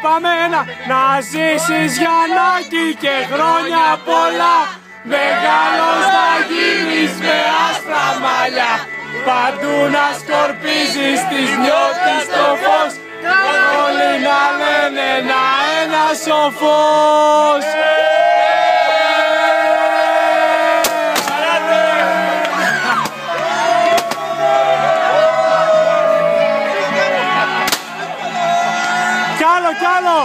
πάμε ένα. Να ζήσεις Γιαννάκη και χρόνια πολλά. Μεγάλος να γίνεις με άσπρα μαλλιά. Παντού να σκορπίζεις, τις νιώθεις το φως. Όλοι να λένε ένα σοφός. Κι άλλο!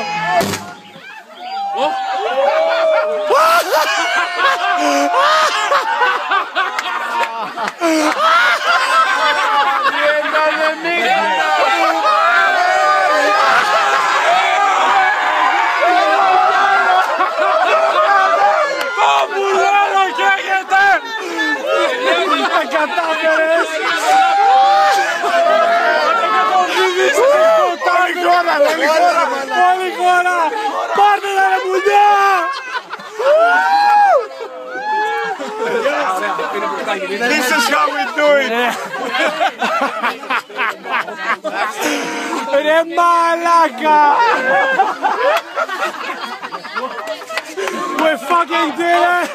Κατάφερες! Όλη χώρα! Πάρτε τα ρε μουλιά! This is how we do it! Ρε μαλάκα! We fucking did it!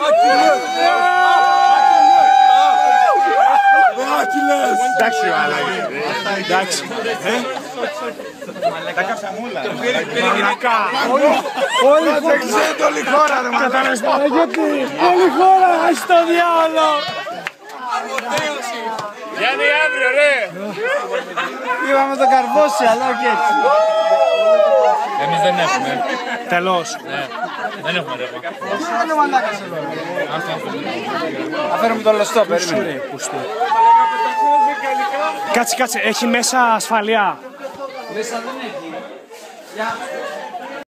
Εντάξει, μαλάκα. Εντάξει. Τα καψαμούλα. Μαλάκα. Όλοι ξέρετε όλη η χώρα, ρε μαλάκα. Γιατί όλη η χώρα στο διάολο. Γιάννη, αύριο, ρε. Είπαμε το καρβόσι, αλλά όχι έτσι. Εμείς δεν έχουμε. Τελώς. Ναι, δεν έχουμε ρεύμα. Είναι μαλάκας εδώ. Αφαίρουμε το λωστό, περίμενε. Κάτσε, έχει μέσα ασφαλεία. Μέσα δεν έχει.